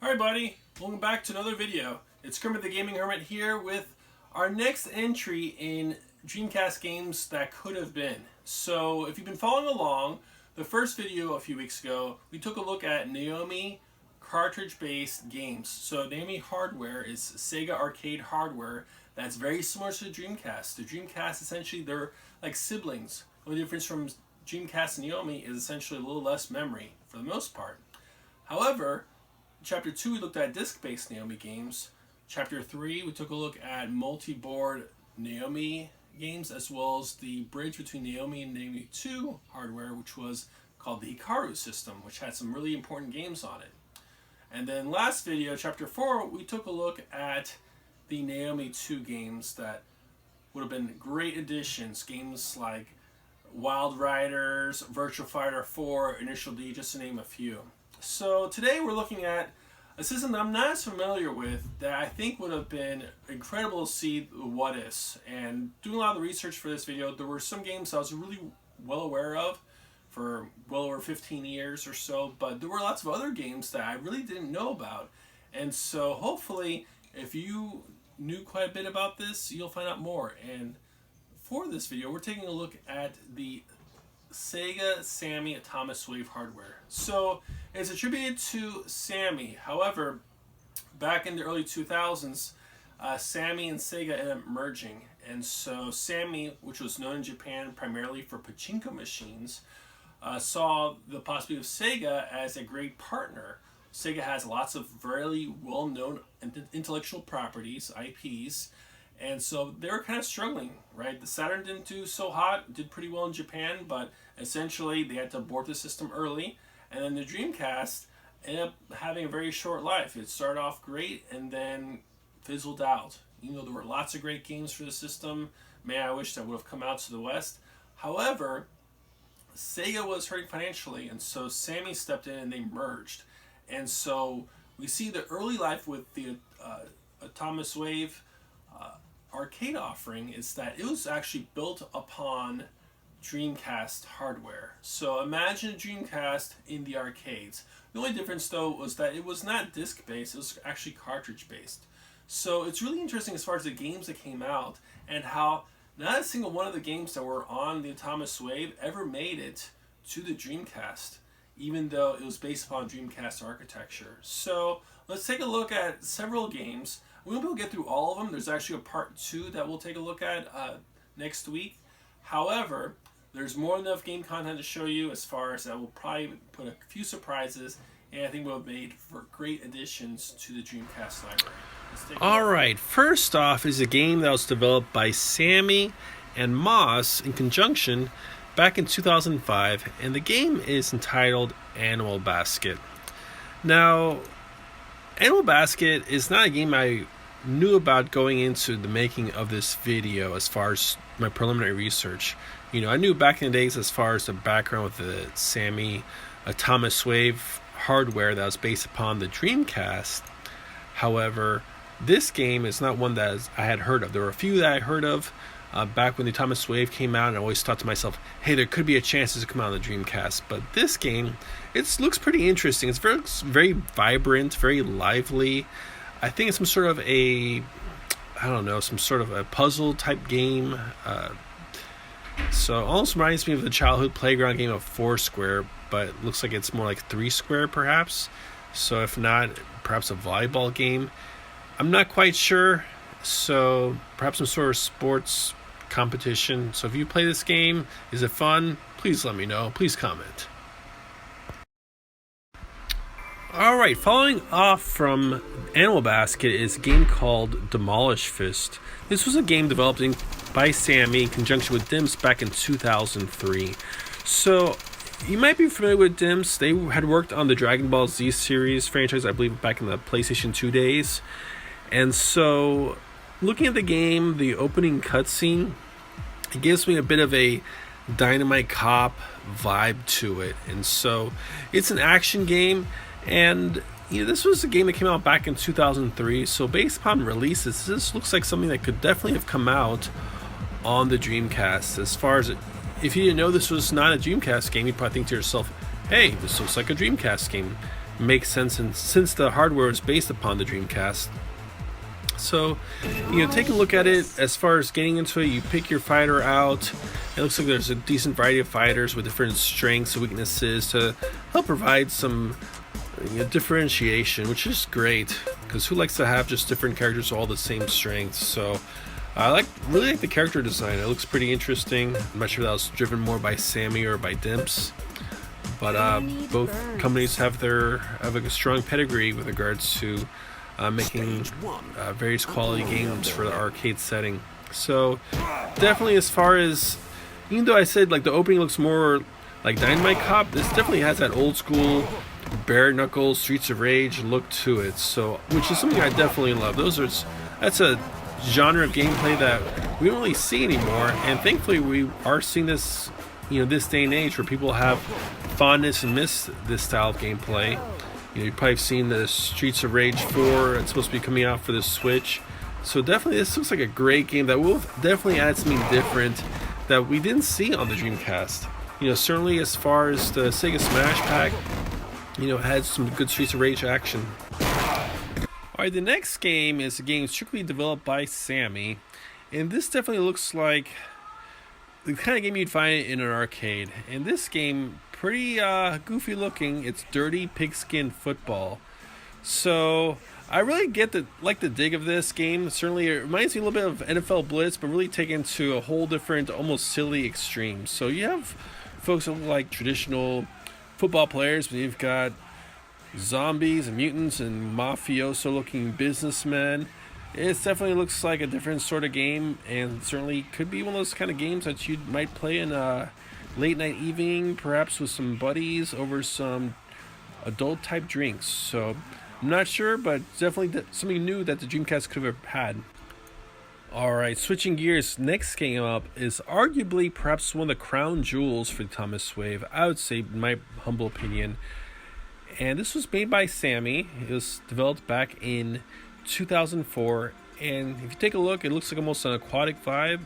Alright buddy, welcome back to another video. It's Kermit the Gaming Hermit here with our next entry in Dreamcast games that could have been. So if you've been following along, the first video a few weeks ago, we took a look at Naomi cartridge-based games. So Naomi hardware is Sega arcade hardware that's very similar to the Dreamcast. The Dreamcast, essentially, they're like siblings. The only difference from Dreamcast and Naomi is essentially a little less memory for the most part. However, Chapter 2, we looked at disc-based Naomi games. Chapter 3, we took a look at multi-board Naomi games, as well as the bridge between Naomi and Naomi 2 hardware, which was called the Hikaru system, which had some really important games on it. And then last video, Chapter 4, we took a look at the Naomi 2 games that would have been great additions. Games like Wild Riders, Virtua Fighter 4, Initial D, just to name a few. So today we're looking at a system that I'm not as familiar with that I think would have been incredible to see the what ifs. And doing a lot of the research for this video, there were some games I was really well aware of for well over 15 years or so, but there were lots of other games that I really didn't know about. And so hopefully, if you knew quite a bit about this, you'll find out more. And for this video, we're taking a look at the Sega Sammy Atomiswave hardware. So it's attributed to Sammy. However, back in the early 2000s, Sammy and Sega ended up merging. And so Sammy, which was known in Japan primarily for pachinko machines, saw the possibility of Sega as a great partner. Sega has lots of very well-known intellectual properties, IPs, and so they were kind of struggling, right? The Saturn didn't do so hot, did pretty well in Japan, but essentially they had to abort the system early. And then the Dreamcast ended up having a very short life. It started off great and then fizzled out. You know, there were lots of great games for the system. Man, I wish that would have come out to the West. However, Sega was hurting financially, and so Sammy stepped in and they merged. And so we see the early life with the Atomiswave arcade offering is that it was actually built upon Dreamcast hardware. So imagine a Dreamcast in the arcades. The only difference though was that it was not disc based, it was actually cartridge based. So it's really interesting as far as the games that came out and how not a single one of the games that were on the Atomiswave ever made it to the Dreamcast, even though it was based upon Dreamcast architecture. So let's take a look at several games. We won't be able to get through all of them. There's actually a part 2 that we'll take a look at next week. However, there's more than enough game content to show you as far as that we'll probably put a few surprises, and I think we'll have made for great additions to the Dreamcast library. Alright, first off is a game that was developed by Sammy and Moss in conjunction back in 2005, and the game is entitled Animal Basket. Now, Animal Basket is not a game I knew about going into the making of this video as far as my preliminary research. You know, I knew back in the days as far as the background with the Sammy Atomiswave hardware that was based upon the Dreamcast. However, this game is not one that I had heard of. There were a few that I heard of back when the Atomiswave came out, and I always thought to myself, hey, there could be a chance to come out on the Dreamcast. But this game, it looks pretty interesting. It's very vibrant, very lively. I think it's some sort of a puzzle type game. So it almost reminds me of the childhood playground game of Foursquare, but it looks like it's more like Three Square perhaps. So if not, perhaps a volleyball game. I'm not quite sure. So perhaps some sort of sports competition. So if you play this game, is it fun? Please let me know. Please comment. Alright, following off from Animal Basket is a game called Demolish Fist. This was a game developed by Sammy in conjunction with Dimps back in 2003. So you might be familiar with Dimps. They had worked on the Dragon Ball Z series franchise, I believe, back in the PlayStation 2 days. And so looking at the game, the opening cutscene, it gives me a bit of a Dynamite Cop vibe to it. And so it's an action game. And you know, this was a game that came out back in 2003, so based upon releases, this looks like something that could definitely have come out on the Dreamcast. As far as if you didn't know this was not a Dreamcast game, you'd probably think to yourself, hey, this looks like a Dreamcast game. makes sense, and since the hardware is based upon the Dreamcast. So, take a look at it. As far as getting into it, you pick your fighter out. It looks like there's a decent variety of fighters with different strengths and weaknesses to help provide some differentiation, which is great, because who likes to have just different characters with all the same strengths? So I really like the character design. It looks pretty interesting. I'm not sure if that was driven more by Sammy or by Dimps, but both companies have a strong pedigree with regards to making various quality games for the arcade setting. So definitely, as far as, even though I said like the opening looks more like Dynamite Cop, this definitely has that old school bare knuckles Streets of Rage look to it. So, which is something I definitely love. That's a genre of gameplay that we don't really see anymore, and thankfully we are seeing this, this day and age, where people have fondness and miss this style of gameplay. You've probably seen the Streets of Rage 4. It's supposed to be coming out for the Switch. So definitely, this looks like a great game that will definitely add something different that we didn't see on the Dreamcast. Certainly as far as the Sega Smash Pack, had some good Streets of Rage action. Alright, the next game is a game strictly developed by Sammy. And this definitely looks like the kind of game you'd find in an arcade. And this game, pretty goofy looking. It's Dirty Pigskin Football. So I really get the dig of this game. Certainly it reminds me a little bit of NFL Blitz, but really taken to a whole different, almost silly extreme. So you have folks that look like traditional football players, but you've got zombies and mutants and mafioso looking businessmen. It definitely looks like a different sort of game, and certainly could be one of those kind of games that you might play in a late night evening, perhaps with some buddies over some adult type drinks. So I'm not sure, but definitely something new that the Dreamcast could have had. Alright, switching gears, next game up is arguably perhaps one of the crown jewels for the Atomiswave, I would say, in my humble opinion. And this was made by Sammy. It was developed back in 2004, and if you take a look, it looks like almost an aquatic vibe.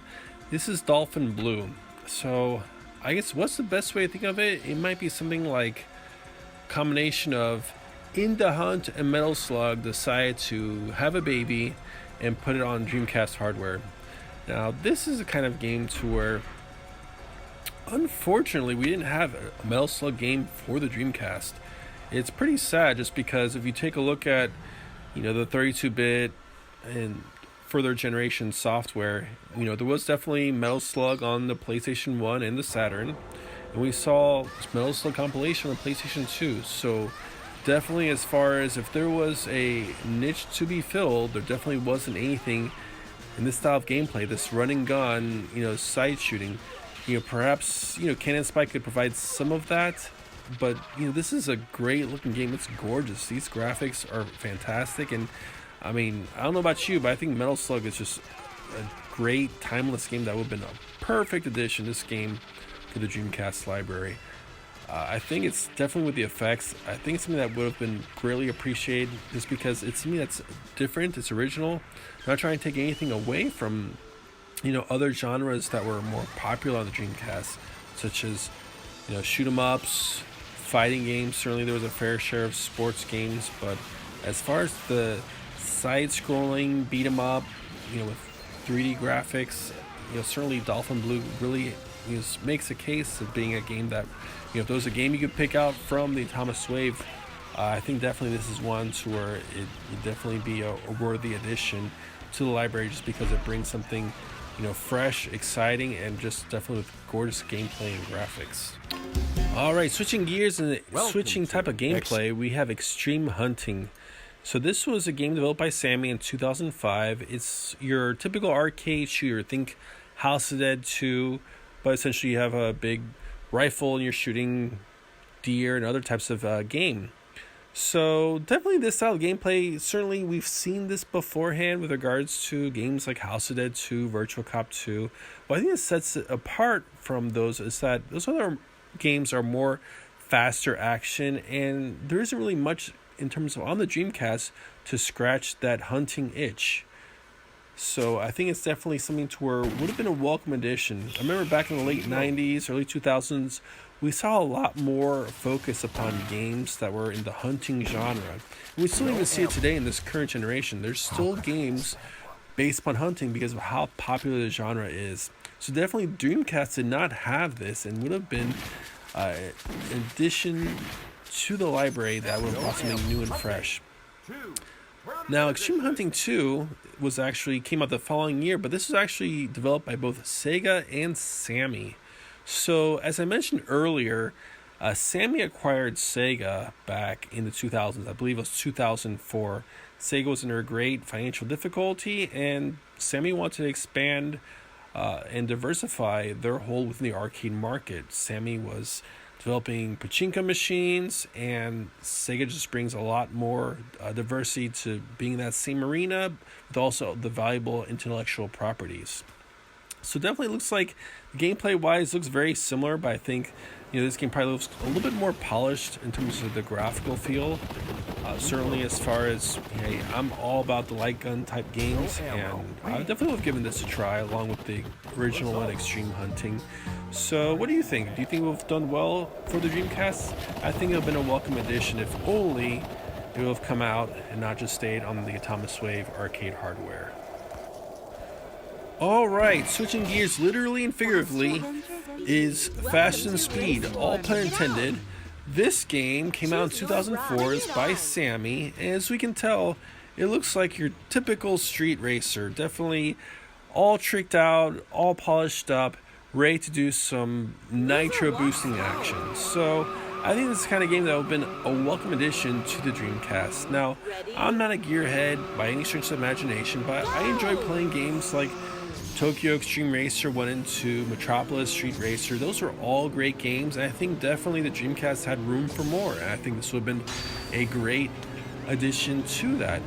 This is Dolphin Blue. So I guess what's the best way to think of it? It might be something like a combination of In the Hunt and Metal Slug decided to have a baby and put it on Dreamcast hardware. Now this is a kind of game to where, unfortunately, we didn't have a Metal Slug game for the Dreamcast. It's pretty sad, just because if you take a look at the 32-bit and further generation software, there was definitely Metal Slug on the PlayStation 1 and the Saturn, and we saw Metal Slug compilation on the PlayStation 2. So definitely, as far as if there was a niche to be filled, there definitely wasn't anything in this style of gameplay, this run and gun, side shooting. Perhaps Cannon Spike could provide some of that. But this is a great looking game. It's gorgeous. These graphics are fantastic, and I mean, I don't know about you, but I think Metal Slug is just a great timeless game that would have been a perfect addition, this game, for the Dreamcast library. I think it's definitely with the effects. I think it's something that would have been greatly appreciated, just because it's something that's different, it's original. I'm not trying to take anything away from other genres that were more popular on the Dreamcast, such as shoot 'em ups, fighting games. Certainly there was a fair share of sports games, but as far as the side-scrolling beat 'em up, with 3D graphics, certainly Dolphin Blue really makes a case of being a game that, if there was a game you could pick out from the Atomiswave, I think definitely this is one to where it would definitely be a worthy addition to the library, just because it brings something fresh, exciting, and just definitely with gorgeous gameplay and graphics. Alright, switching gears and switching type of gameplay, we have Extreme Hunting. So this was a game developed by Sammy in 2005. It's your typical arcade shooter. Think House of the Dead 2, but essentially you have a big rifle and you're shooting deer and other types of game. So definitely this style of gameplay, certainly we've seen this beforehand with regards to games like House of Dead 2, Virtual Cop 2. What I think that sets it apart from those is that those other games are more faster action, and there isn't really much in terms of on the Dreamcast to scratch that hunting itch. So I think it's definitely something to where would have been a welcome addition. I remember back in the late 90s, early 2000s, we saw a lot more focus upon games that were in the hunting genre. And we still even see it today in this current generation. There's still games based upon hunting because of how popular the genre is. So definitely Dreamcast did not have this and would have been an addition to the library that would have brought something new and fresh. Now, Extreme Hunting 2 came out the following year, but this was actually developed by both Sega and Sammy. So, as I mentioned earlier, Sammy acquired Sega back in the 2000s. I believe it was 2004. Sega was under great financial difficulty, and Sammy wanted to expand and diversify their hold within the arcade market. Sammy was developing pachinko machines, and Sega just brings a lot more diversity to being in that same arena, with also the valuable intellectual properties. So definitely looks like gameplay-wise looks very similar, but I think this game probably looks a little bit more polished in terms of the graphical feel. Certainly as far as, I'm all about the light gun type games, and I definitely would have given this a try along with the original one, Extreme Hunting. So what do you think? Do you think we've done well for the Dreamcast? I think it would have been a welcome addition if only it would have come out and not just stayed on the Atomiswave arcade hardware. Alright, switching gears literally and figuratively is Fast and Speed, all pun intended. This game came out in 2004, is by Sammy, and as we can tell, it looks like your typical street racer. Definitely all tricked out, all polished up, ready to do some nitro boosting action. So I think this is the kind of game that would have been a welcome addition to the Dreamcast. Now, I'm not a gearhead by any stretch of imagination, but I enjoy playing games like Tokyo Extreme Racer 1 and 2, Metropolis Street Racer. Those are all great games, and I think definitely the Dreamcast had room for more, and I think this would have been a great addition to that.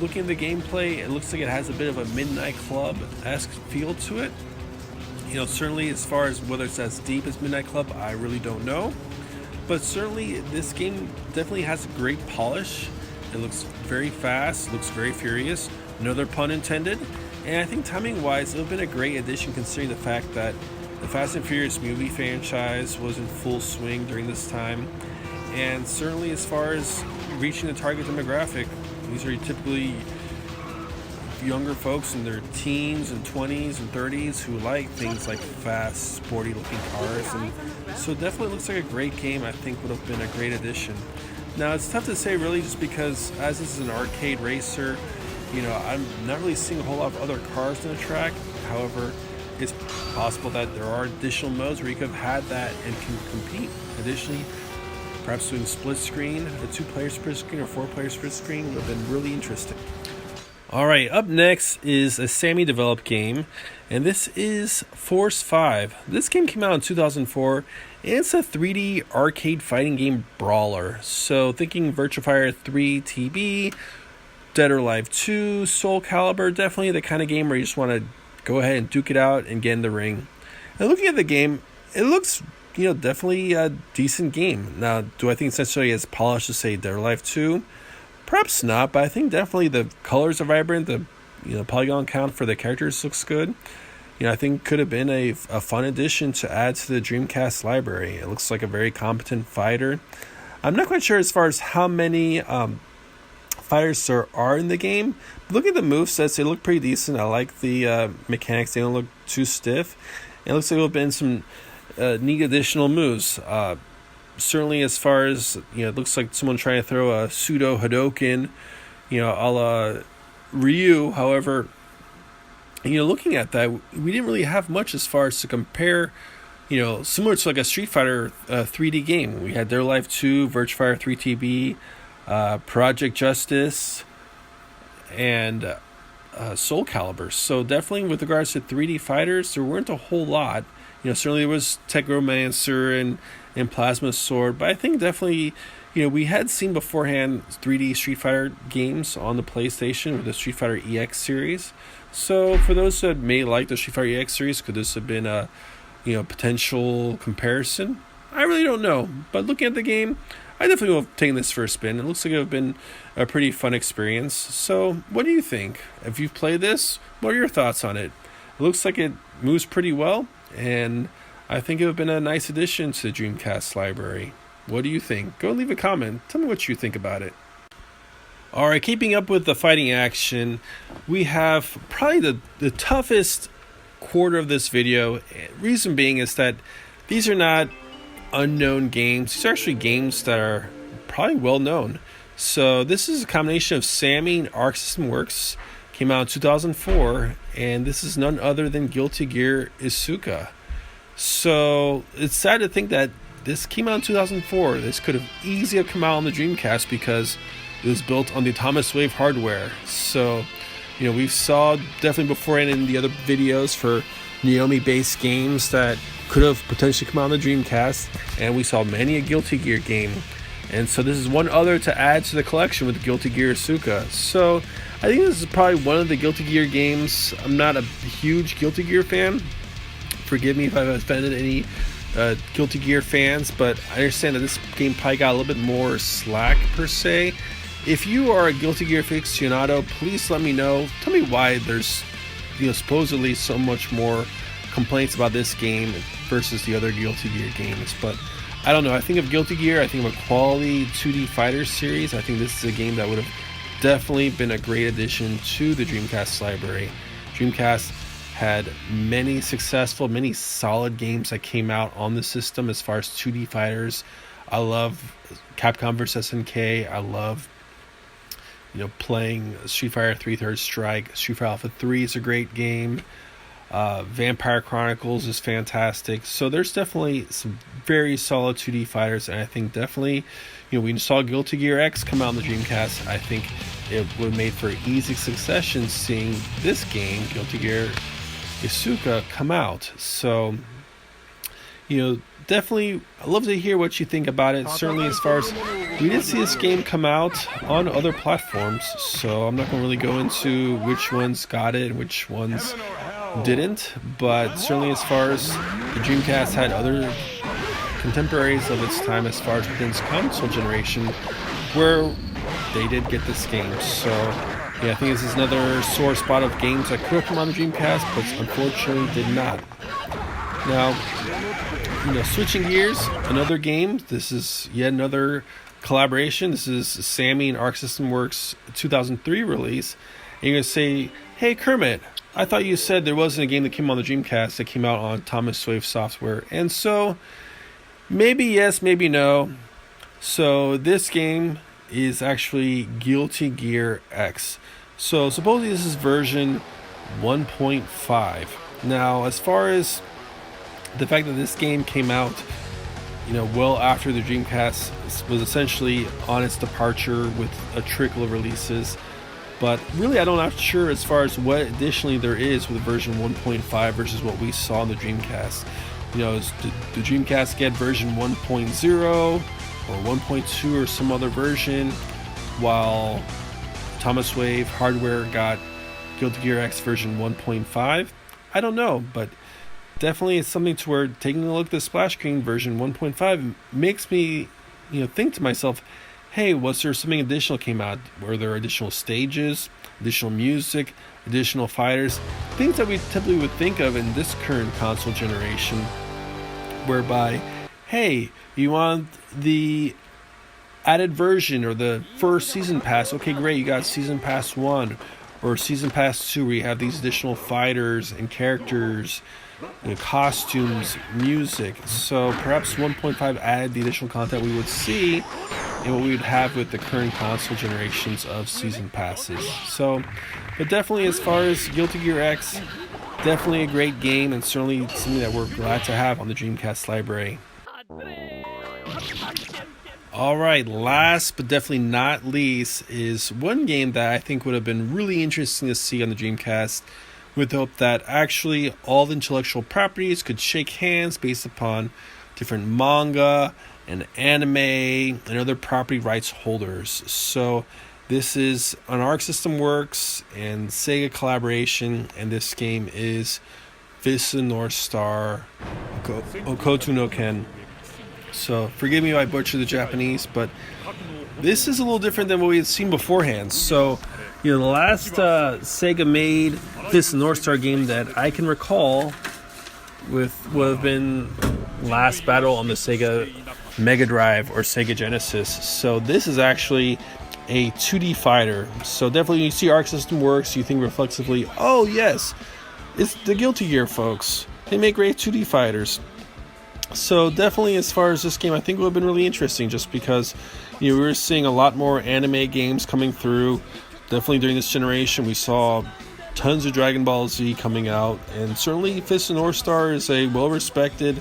Looking at the gameplay, it looks like it has a bit of a Midnight Club-esque feel to it. Certainly as far as whether it's as deep as Midnight Club, I really don't know. But certainly this game definitely has a great polish. It looks very fast, looks very furious. Another pun intended. And I think timing-wise, it would have been a great addition considering the fact that the Fast and Furious movie franchise was in full swing during this time. And certainly as far as reaching the target demographic, these are typically younger folks in their teens and 20s and 30s who like things like fast, sporty-looking cars. And so it definitely looks like a great game. I think would have been a great addition. Now, it's tough to say really just because as this is an arcade racer, I'm not really seeing a whole lot of other cars on the track. However, it's possible that there are additional modes where you could have had that and can compete. Additionally, perhaps doing split screen, a 2-player split screen or 4-player split screen would have been really interesting. Alright, up next is a Sammy developed game, and this is Force 5. This game came out in 2004, and it's a 3D arcade fighting game brawler. So thinking Virtua Fighter 3 TB, Dead or Alive 2, Soul Calibur, definitely the kind of game where you just want to go ahead and duke it out and get in the ring. And looking at the game, it looks, definitely a decent game. Now, do I think it's necessarily as polished as, say, Dead or Alive 2? Perhaps not, but I think definitely the colors are vibrant, the polygon count for the characters looks good. I think could have been a fun addition to add to the Dreamcast library. It looks like a very competent fighter. I'm not quite sure as far as how many fighters there are in the game. But looking at the movesets, they look pretty decent. I like the mechanics. They don't look too stiff. And it looks like there have been some neat additional moves. Certainly as far as, it looks like someone trying to throw a pseudo Hadoken, a la Ryu. However, looking at that, we didn't really have much as far as to compare, similar to like a Street Fighter 3D game. We had Dead or Alive 2, Virtua Fighter 3 TB, Project Justice, and Soul Calibur. So definitely with regards to 3D fighters, there weren't a whole lot. Certainly there was Techromancer and Plasma Sword, but I think definitely, we had seen beforehand 3D Street Fighter games on the PlayStation with the Street Fighter EX series. So for those that may like the Street Fighter EX series, could this have been a potential comparison? I really don't know. But looking at the game, I definitely will have taken this for a spin. It looks like it would have been a pretty fun experience. So, what do you think? If you've played this, what are your thoughts on it? It looks like it moves pretty well, and I think it would have been a nice addition to the Dreamcast library. What do you think? Go leave a comment. Tell me what you think about it. Alright, keeping up with the fighting action, we have probably the toughest quarter of this video. Reason being is that these are not unknown games. These are actually games that are probably well known. So this is a combination of Sammy and Arc System Works. Came out in 2004, and this is none other than Guilty Gear Isuka. So it's sad to think that this came out in 2004. This could have easily come out on the Dreamcast because it was built on the Atomiswave hardware. So, we saw definitely beforehand in the other videos for Naomi-based games that could have potentially come out on the Dreamcast, and we saw many a Guilty Gear game. And so this is one other to add to the collection with Guilty Gear Isuka. So I think this is probably one of the Guilty Gear games. I'm not a huge Guilty Gear fan. Forgive me if I've offended any Guilty Gear fans, but I understand that this game probably got a little bit more slack per se. If you are a Guilty Gear aficionado, please let me know. Tell me why there's supposedly so much more complaints about this game versus the other Guilty Gear games. But I don't know. I think of Guilty Gear, I think of a quality 2D fighter series. I think this is a game that would have definitely been a great addition to the Dreamcast library. Dreamcast had many successful, many solid games that came out on the system as far as 2D fighters. I love Capcom vs. SNK. I love playing Street Fighter 3 Third Strike. Street Fighter Alpha 3 is a great game. Vampire Chronicles is fantastic. So there's definitely some very solid 2D fighters, and I think definitely, we saw Guilty Gear X come out on the Dreamcast. I think it would have made for easy succession seeing this game, Guilty Gear Isuka, come out. So, definitely, I'd love to hear what you think about it. Certainly, as far as we did see this game come out on other platforms, so I'm not going to really go into which ones got it and which ones didn't. But certainly, as far as the Dreamcast had other contemporaries of its time, as far as within its console generation, where they did get this game. So, yeah, I think this is another sore spot of games that could have come on the Dreamcast, but unfortunately did not. Now, switching gears, another game. This is yet another collaboration. This is Sammy and Arc System Works 2003 release. And you're going to say, hey, Kermit, I thought you said there wasn't a game that came on the Dreamcast that came out on Atomiswave software. And so, maybe yes, maybe no. So, this game is actually Guilty Gear X. So, supposedly this is version 1.5. Now, as far as the fact that this game came out, well after the Dreamcast was essentially on its departure with a trickle of releases. But really, I'm not sure as far as what additionally there is with version 1.5 versus what we saw in the Dreamcast. Does the Dreamcast get version 1.0 or 1.2 or some other version, while Atomiswave hardware got Guilty Gear X version 1.5? I don't know, but definitely it's something to where taking a look at the splash screen version 1.5 makes me think to myself, hey, was there something additional came out? Were there additional stages, additional music, additional fighters, things that we typically would think of in this current console generation, whereby, hey, you want the added version or the first season pass? Okay, great, you got season pass 1 or season pass 2 where you have these additional fighters and characters, costumes, music. So perhaps 1.5 added the additional content we would see and what we would have with the current console generations of season passes. So, but definitely as far as Guilty Gear X, definitely a great game and certainly something that we're glad to have on the Dreamcast library. Alright, last but definitely not least is one game that I think would have been really interesting to see on the Dreamcast, with the hope that actually all the intellectual properties could shake hands based upon different manga and anime and other property rights holders. So this is an Arc System Works and Sega collaboration, and this game is Fist of the North Star Okoto no Ken. So forgive me if I butcher the Japanese, but this is a little different than what we had seen beforehand. So, the last Sega made this North Star game that I can recall would have been Last Battle on the Sega Mega Drive or Sega Genesis. So this is actually a 2D fighter. So definitely when you see Arc System Works, you think reflexively, oh yes, it's the Guilty Gear folks. They make great 2D fighters. So definitely as far as this game, I think it would have been really interesting just because we were seeing a lot more anime games coming through. Definitely during this generation, we saw tons of Dragon Ball Z coming out, and certainly Fist of North Star is a well-respected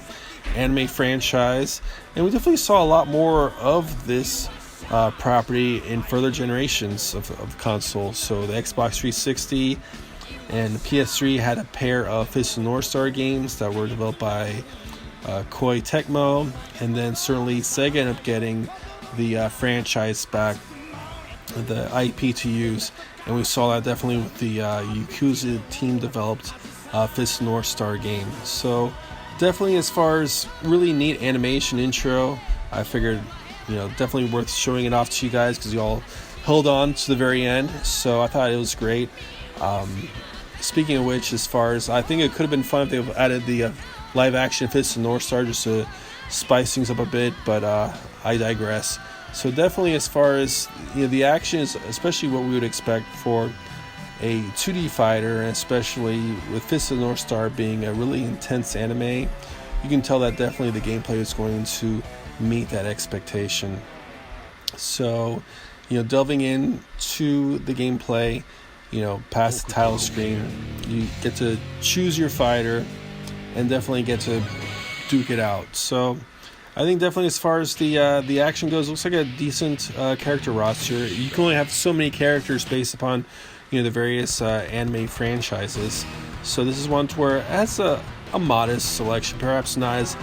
anime franchise, and we definitely saw a lot more of this property in further generations of consoles. So the Xbox 360 and the PS3 had a pair of Fist of North Star games that were developed by Koei Tecmo, and then certainly Sega ended up getting the franchise back, the IP to use, and we saw that definitely with the Yakuza team developed Fist North Star game. So definitely as far as really neat animation intro, I figured definitely worth showing it off to you guys because you all held on to the very end, so I thought it was great. Speaking of which, as far as I think it could have been fun if they added the live action Fist North Star just to spice things up a bit, but I digress. So definitely as far as the action is especially what we would expect for a 2D fighter, and especially with Fist of the North Star being a really intense anime, you can tell that definitely the gameplay is going to meet that expectation. So delving into the gameplay, past the title screen, you get to choose your fighter and definitely get to duke it out. So I think definitely as far as the action goes, it looks like a decent character roster. You can only have so many characters based upon the various anime franchises. So this is one to where it has a modest selection, perhaps not as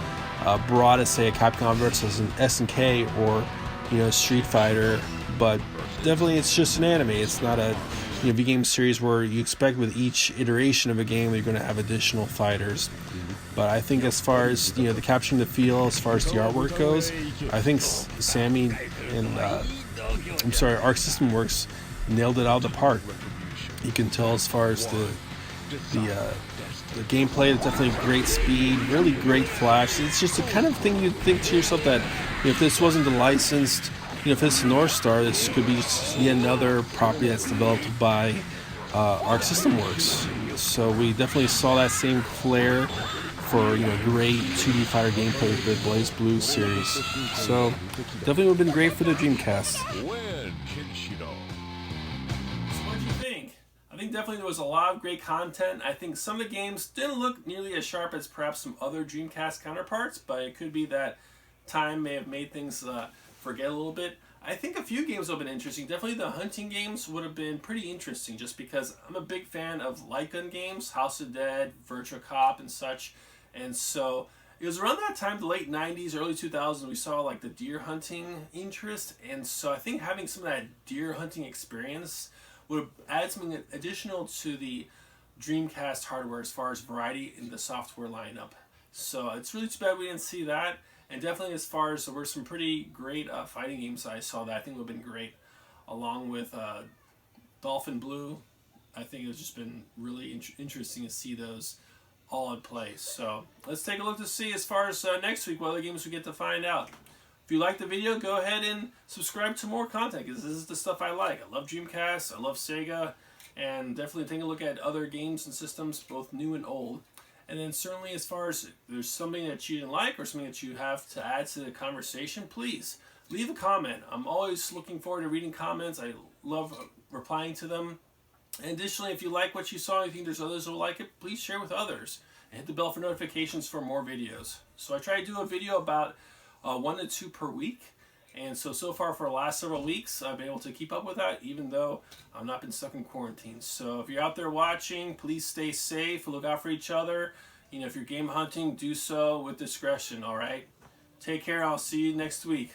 broad as say a Capcom versus an SNK or Street Fighter, but definitely it's just an anime. It's not a V-game series where you expect with each iteration of a game you're going to have additional fighters. But I think as far as the capturing the feel, as far as the artwork goes, I think Sammy and Arc System Works nailed it out of the park. You can tell as far as the gameplay, it's definitely great speed, really great flash. It's just the kind of thing you'd think to yourself that if this wasn't the licensed, if this is North Star, this could be just yet another property that's developed by Arc System Works. So we definitely saw that same flair for great 2D fighter gameplay with the Blaze Blue series. So definitely would have been great for the Dreamcast. So what do you think? I think definitely there was a lot of great content. I think some of the games didn't look nearly as sharp as perhaps some other Dreamcast counterparts, but it could be that time may have made things forget a little bit. I think a few games would have been interesting. Definitely the hunting games would have been pretty interesting just because I'm a big fan of light gun games, House of Dead, Virtua Cop, and such. And so it was around that time, the late 90s, early 2000s, we saw like the deer hunting interest. And so I think having some of that deer hunting experience would have added something additional to the Dreamcast hardware as far as variety in the software lineup. So it's really too bad we didn't see that. And definitely as far as there were some pretty great fighting games I saw that I think would have been great. Along with Dolphin Blue, I think it's just been really interesting to see those all in play. So let's take a look to see as far as next week what other games we get to find out. If you like the video, go ahead and subscribe to more content because this is the stuff I like. I love Dreamcast, I love Sega, and definitely take a look at other games and systems, both new and old. And then certainly as far as there's something that you didn't like or something that you have to add to the conversation, please leave a comment. I'm always looking forward to reading comments. I love replying to them. And additionally, if you like what you saw and you think there's others who will like it, please share with others. And hit the bell for notifications for more videos. So I try to do a video about 1 to 2 per week. And so far for the last several weeks, I've been able to keep up with that, even though I've not been stuck in quarantine. So if you're out there watching, please stay safe, look out for each other. If you're game hunting, do so with discretion, all right? Take care, I'll see you next week.